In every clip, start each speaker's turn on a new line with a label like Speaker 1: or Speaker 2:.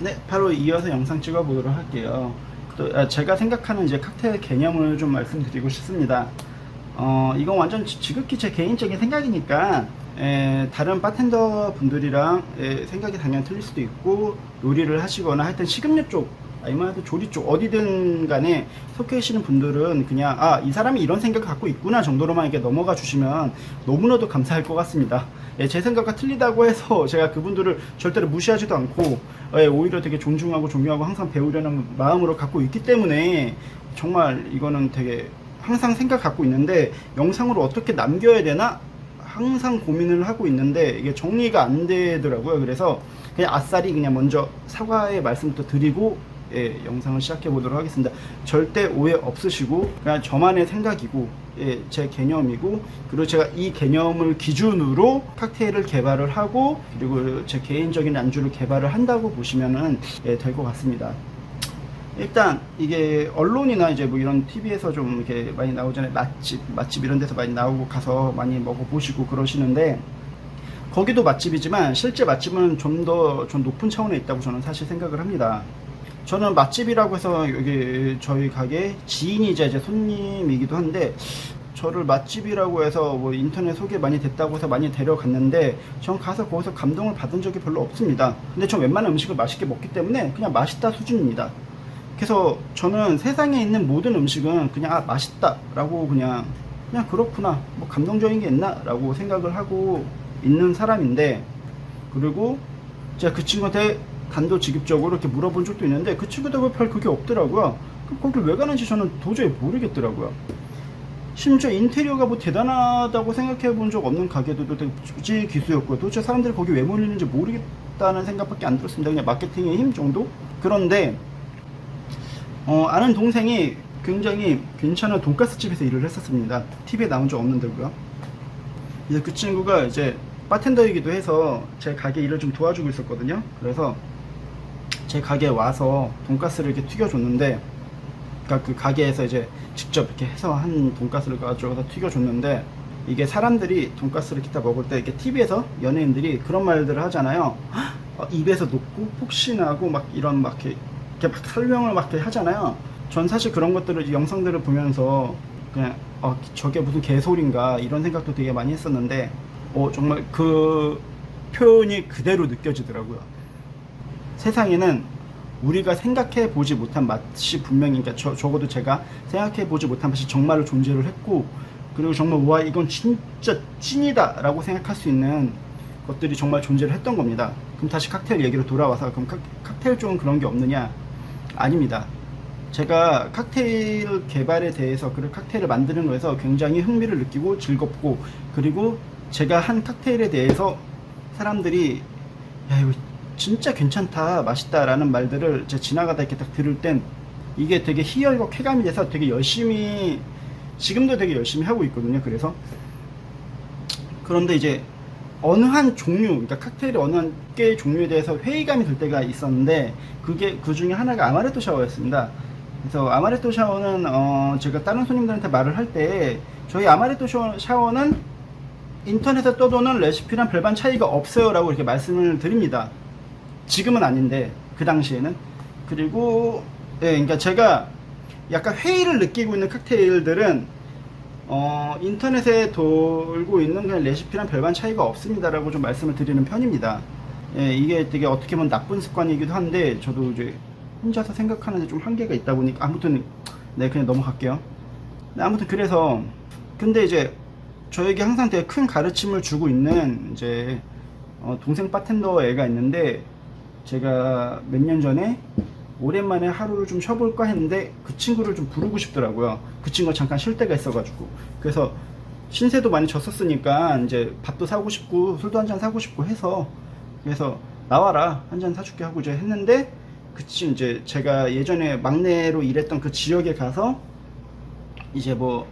Speaker 1: 네, 바로 이어서 영상 찍어 보도록 할게요. 제가 생각하는 이제 칵테일 개념을 좀 말씀드리고 싶습니다. 이건 완전 지극히 제 개인적인 생각이니까 다른 바텐더 분들이랑 생각이 당연히 틀릴 수도 있고, 요리를 하시거나 하여튼 식음료 쪽 아니면 조리 쪽 어디든 간에 속해 계시는 분들은 그냥 이 사람이 이런 생각을 갖고 있구나 정도로만 이렇게 넘어가 주시면 너무나도 감사할 것 같습니다. 제 생각과 틀리다고 해서 제가 그분들을 절대로 무시하지도 않고 오히려 되게 존중하고 존경하고 항상 배우려는 마음으로 갖고 있기 때문에 정말 이거는 되게 항상 생각 갖고 있는데, 영상으로 어떻게 남겨야 되나 항상 고민을 하고 있는데 이게 정리가 안 되더라고요. 그래서 그냥 아싸리 그냥 먼저 사과의 말씀부터 드리고 영상을 시작해 보도록 하겠습니다. 절대 오해 없으시고 그냥 저만의 생각이고 제 개념이고, 그리고 제가 이 개념을 기준으로 칵테일을 개발을 하고 그리고 제 개인적인 안주를 개발을 한다고 보시면은 될 것 같습니다. 일단 이게 언론이나 이제 뭐 이런 TV에서 좀 이렇게 많이 나오잖아요. 맛집 이런 데서 많이 나오고 가서 많이 먹어보시고 그러시는데, 거기도 맛집이지만 실제 맛집은 좀 높은 차원에 있다고 저는 사실 생각을 합니다. 저는 맛집이라고 해서 여기 저희 가게 지인이자 이제 손님이기도 한데, 저를 맛집이라고 해서 뭐 인터넷 소개 많이 됐다고 해서 많이 데려갔는데 전 가서 거기서 감동을 받은 적이 별로 없습니다. 근데 전 웬만한 음식을 맛있게 먹기 때문에 그냥 맛있다 수준입니다. 그래서 저는 세상에 있는 모든 음식은 그냥 맛있다 라고 그냥 그렇구나, 뭐 감동적인 게 있나 라고 생각을 하고 있는 사람인데, 그리고 제가 그 친구한테 단도직입적으로 이렇게 물어본 적도 있는데 그 친구도 별 그게 없더라고요. 거길 왜 가는지 저는 도저히 모르겠더라고요. 심지어 인테리어가 뭐 대단하다고 생각해 본 적 없는 가게도 되게 무지 기수였고요. 도대체 사람들이 거기 왜 몰리는지 모르겠다는 생각밖에 안 들었습니다. 그냥 마케팅의 힘 정도? 그런데 아는 동생이 굉장히 괜찮은 돈가스 집에서 일을 했었습니다. TV에 나온 적 없는데고요. 이제 그 친구가 이제 바텐더이기도 해서 제 가게 일을 좀 도와주고 있었거든요. 그래서 제 가게에 와서 돈가스를 이렇게 튀겨줬는데, 그러니까 그 가게에서 이제 직접 이렇게 해서 한 돈가스를 가져와서 튀겨줬는데, 이게 사람들이 돈가스를 기타 먹을 때 이렇게 TV에서 연예인들이 그런 말들을 하잖아요. 입에서 녹고 폭신하고 막 이런 막 이렇게 막 설명을 막 이렇게 하잖아요. 전 사실 그런 것들을 영상들을 보면서 그냥 저게 무슨 개소리인가 이런 생각도 되게 많이 했었는데 정말 그 표현이 그대로 느껴지더라고요. 세상에는 우리가 생각해 보지 못한 맛이 분명히, 그러니까 적어도 제가 생각해 보지 못한 맛이 정말로 존재를 했고, 그리고 정말 와 이건 진짜 찐이다 라고 생각할 수 있는 것들이 정말 존재를 했던 겁니다. 그럼 다시 칵테일 얘기로 돌아와서, 그럼 칵테일 쪽은 그런 게 없느냐? 아닙니다. 제가 칵테일 개발에 대해서, 그리고 칵테일을 만드는 거에서 굉장히 흥미를 느끼고 즐겁고, 그리고 제가 한 칵테일에 대해서 사람들이 야 이거 진짜 괜찮다, 맛있다 라는 말들을 제가 지나가다 이렇게 딱 들을 땐 이게 되게 희열과 쾌감이 돼서 되게 열심히, 지금도 되게 열심히 하고 있거든요. 그런데 이제 어느 한 종류, 그러니까 칵테일의 어느 한 개의 종류에 대해서 회의감이 들 때가 있었는데, 그 중에 하나가 아마레토 샤워였습니다. 그래서 아마레토 샤워는 제가 다른 손님들한테 말을 할 때 저희 아마레토 샤워는 인터넷에 떠도는 레시피랑 별반 차이가 없어요 라고 이렇게 말씀을 드립니다. 지금은 아닌데 그 당시에는. 그리고 그러니까 제가 약간 회의를 느끼고 있는 칵테일들은 인터넷에 돌고 있는 그냥 레시피랑 별반 차이가 없습니다 라고 좀 말씀을 드리는 편입니다. 이게 되게 어떻게 보면 나쁜 습관이기도 한데 저도 이제 혼자서 생각하는데 좀 한계가 있다 보니까 아무튼 그냥 넘어갈게요. 아무튼 그래서 근데 이제 저에게 항상 되게 큰 가르침을 주고 있는 이제 동생 바텐더 애가 있는데, 제가 몇 년 전에 오랜만에 하루를 좀 쉬어볼까 했는데 그 친구를 좀 부르고 싶더라고요. 그 친구가 잠깐 쉴 때가 있어가지고. 그래서 신세도 많이 졌었으니까 이제 밥도 사고 싶고 술도 한잔 사고 싶고 해서, 그래서 나와라 한잔 사줄게 하고 이제 했는데, 이제 제가 예전에 막내로 일했던 그 지역에 가서 이제 뭐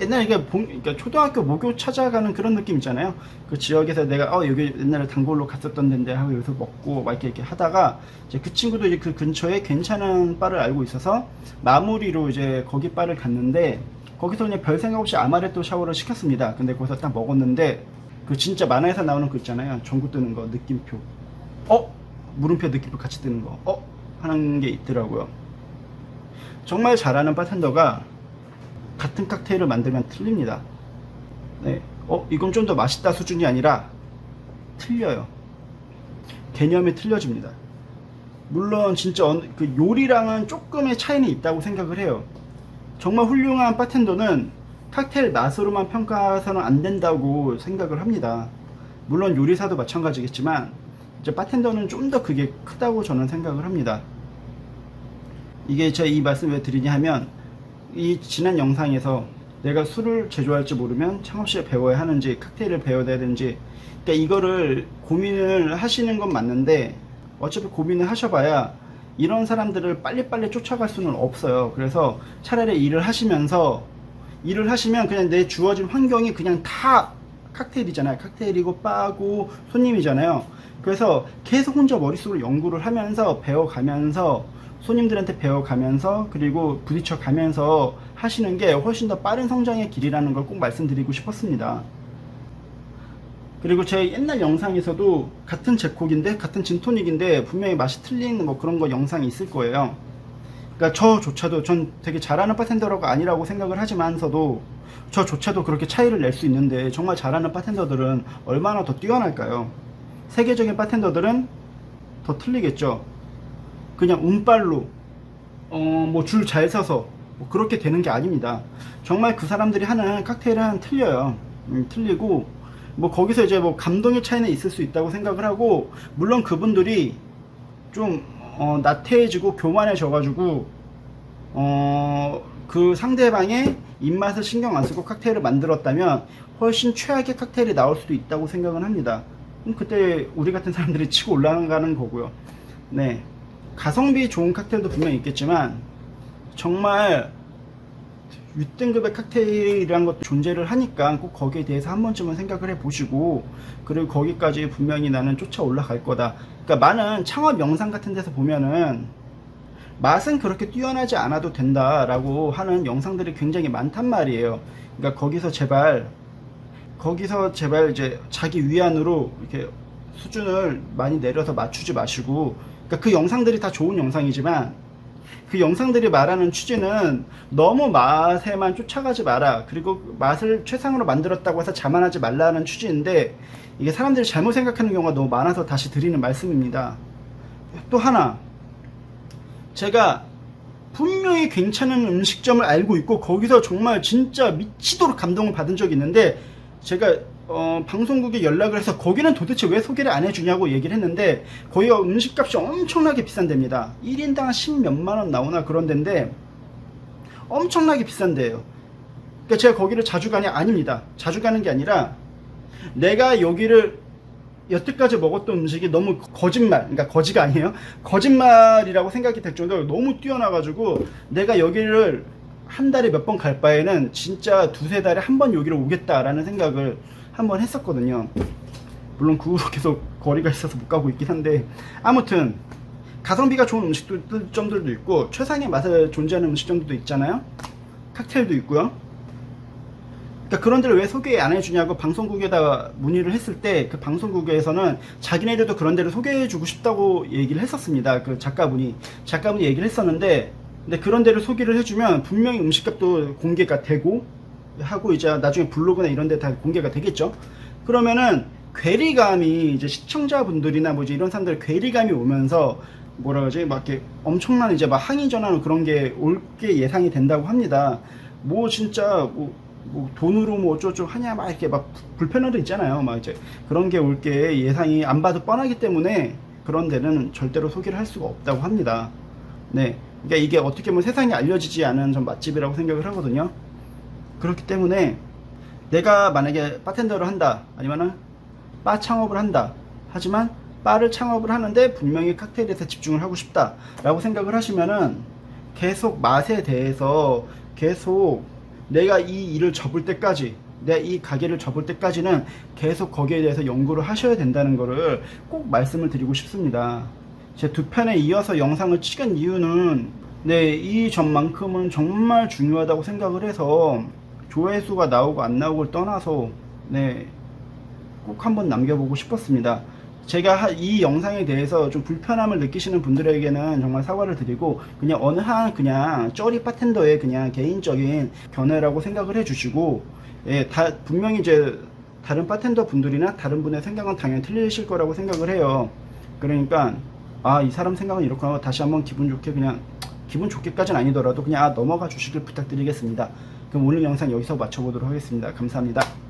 Speaker 1: 옛날에 그러니까 초등학교 모교 찾아가는 그런 느낌 있잖아요. 그 지역에서 내가 여기 옛날에 단골로 갔었던 데인데 하고 여기서 먹고 막 이렇게 하다가, 이제 그 친구도 이제 그 근처에 괜찮은 바를 알고 있어서 마무리로 이제 거기 바를 갔는데, 거기서 그냥 별 생각 없이 아마레토 샤워를 시켰습니다. 근데 거기서 딱 먹었는데 그 진짜 만화에서 나오는 거 있잖아요. 전구 뜨는 거 느낌표. 물음표 느낌표 같이 뜨는 거 하는 게 있더라고요. 정말 잘하는 바텐더가 같은 칵테일을 만들면 틀립니다. 네. 이건 좀 더 맛있다 수준이 아니라 틀려요. 개념이 틀려집니다. 물론 진짜 그 요리랑은 조금의 차이는 있다고 생각을 해요. 정말 훌륭한 바텐더는 칵테일 맛으로만 평가해서는 안 된다고 생각을 합니다. 물론 요리사도 마찬가지겠지만 이제 바텐더는 좀 더 그게 크다고 저는 생각을 합니다. 이게 제가 이 말씀 왜 드리냐 하면, 이 지난 영상에서 내가 술을 제조할지 모르면 창업시에 배워야 하는지 칵테일을 배워야 되는지, 그러니까 이거를 고민을 하시는 건 맞는데 어차피 고민을 하셔봐야 이런 사람들을 빨리빨리 쫓아갈 수는 없어요. 그래서 차라리 일을 하시면 그냥 내 주어진 환경이 그냥 다 칵테일이잖아요. 칵테일이고 바고 손님이잖아요. 그래서 계속 혼자 머릿속으로 연구를 하면서 배워가면서 손님들한테 배워가면서 그리고 부딪혀가면서 하시는 게 훨씬 더 빠른 성장의 길이라는 걸 꼭 말씀드리고 싶었습니다. 그리고 제 옛날 영상에서도 같은 제콕인데 같은 진토닉인데 분명히 맛이 틀린 뭐 그런 거 영상이 있을 거예요. 그러니까 저조차도 전 되게 잘하는 바텐더가 아니라고 생각을 하지만서도 저조차도 그렇게 차이를 낼 수 있는데, 정말 잘하는 바텐더들은 얼마나 더 뛰어날까요? 세계적인 바텐더들은 더 틀리겠죠. 그냥 운빨로 뭐 줄 잘 서서 뭐 그렇게 되는 게 아닙니다. 정말 그 사람들이 하는 칵테일은 틀려요. 틀리고 뭐 거기서 이제 뭐 감동의 차이는 있을 수 있다고 생각을 하고, 물론 그분들이 좀 나태해지고 교만해져 가지고 그 상대방의 입맛을 신경 안 쓰고 칵테일을 만들었다면 훨씬 최악의 칵테일이 나올 수도 있다고 생각은 합니다. 그때 우리 같은 사람들이 치고 올라가는 거고요. 네, 가성비 좋은 칵테일도 분명히 있겠지만 정말 윗등급의 칵테일이란 것도 존재를 하니까 꼭 거기에 대해서 한 번쯤은 생각을 해 보시고, 그리고 거기까지 분명히 나는 쫓아 올라갈 거다. 그러니까 많은 창업 영상 같은 데서 보면은 맛은 그렇게 뛰어나지 않아도 된다라고 하는 영상들이 굉장히 많단 말이에요. 그러니까 거기서 제발 이제 자기 위안으로 이렇게 수준을 많이 내려서 맞추지 마시고, 그러니까 그 영상들이 다 좋은 영상이지만 그 영상들이 말하는 취지는 너무 맛에만 쫓아가지 마라, 그리고 맛을 최상으로 만들었다고 해서 자만하지 말라는 취지인데, 이게 사람들이 잘못 생각하는 경우가 너무 많아서 다시 드리는 말씀입니다. 또 하나, 제가 분명히 괜찮은 음식점을 알고 있고 거기서 정말 진짜 미치도록 감동을 받은 적이 있는데, 제가 방송국에 연락을 해서 거기는 도대체 왜 소개를 안 해주냐고 얘기를 했는데, 거기가 음식값이 엄청나게 비싼 데입니다. 1인당 한 10몇만원 나오나 그런 데인데 엄청나게 비싼 데예요. 그러니까 제가 거기를 자주 가냐? 아닙니다. 자주 가는 게 아니라 내가 여기를 여태까지 먹었던 음식이 너무 거짓말, 그러니까 거지가 아니에요, 거짓말이라고 생각이 될 정도로 너무 뛰어나가지고 내가 여기를 한 달에 몇 번 갈 바에는 진짜 두세 달에 한 번 여기를 오겠다라는 생각을 한번 했었거든요. 물론 그 후로 계속 거리가 있어서 못 가고 있긴 한데, 아무튼 가성비가 좋은 음식점들도 있고 최상의 맛을 존재하는 음식점들도 있잖아요. 칵테일도 있고요. 그러니까 그런 데를 왜 소개 안 해주냐고 방송국에다가 문의를 했을 때, 그 방송국에서는 자기네들도 그런 데를 소개해주고 싶다고 얘기를 했었습니다. 그 작가분이 얘기를 했었는데, 근데 그런 데를 소개를 해주면 분명히 음식값도 공개가 되고 하고, 이제 나중에 블로그나 이런 데 다 공개가 되겠죠. 그러면은 괴리감이, 이제 시청자분들이나 뭐지 이런 사람들 괴리감이 오면서 뭐라 그러지, 막 이렇게 엄청난 이제 막 항의 전화는 그런 게 올 게 예상이 된다고 합니다. 뭐 진짜 뭐 돈으로 뭐 어쩌고 하냐 막 이렇게 막 불편함도 있잖아요. 막 이제 그런 게 올 게 예상이 안 봐도 뻔하기 때문에 그런 데는 절대로 소개를 할 수가 없다고 합니다. 네, 그러니까 이게 어떻게 보면 세상에 알려지지 않은 전 맛집이라고 생각을 하거든요. 그렇기 때문에 내가 만약에 바텐더를 한다, 아니면은 바 창업을 한다, 하지만 바를 창업을 하는데 분명히 칵테일에서 집중을 하고 싶다 라고 생각을 하시면은 계속 맛에 대해서 계속 내가 이 일을 접을 때까지, 내가 이 가게를 접을 때까지는 계속 거기에 대해서 연구를 하셔야 된다는 거를 꼭 말씀을 드리고 싶습니다. 제 두 편에 이어서 영상을 찍은 이유는 네, 이 점만큼은 정말 중요하다고 생각을 해서, 조회수가 나오고 안 나오고를 떠나서 네, 꼭 한번 남겨보고 싶었습니다. 제가 이 영상에 대해서 좀 불편함을 느끼시는 분들에게는 정말 사과를 드리고, 그냥 어느 한 그냥 쩌리 바텐더의 그냥 개인적인 견해라고 생각을 해주시고, 예, 분명히 이제 다른 바텐더 분들이나 다른 분의 생각은 당연히 틀리실 거라고 생각을 해요. 그러니까 아, 이 사람 생각은 이렇구나. 다시 한번 기분 좋게, 그냥 기분 좋게까지는 아니더라도 그냥 넘어가 주시길 부탁드리겠습니다. 그럼 오늘 영상 여기서 마쳐보도록 하겠습니다. 감사합니다.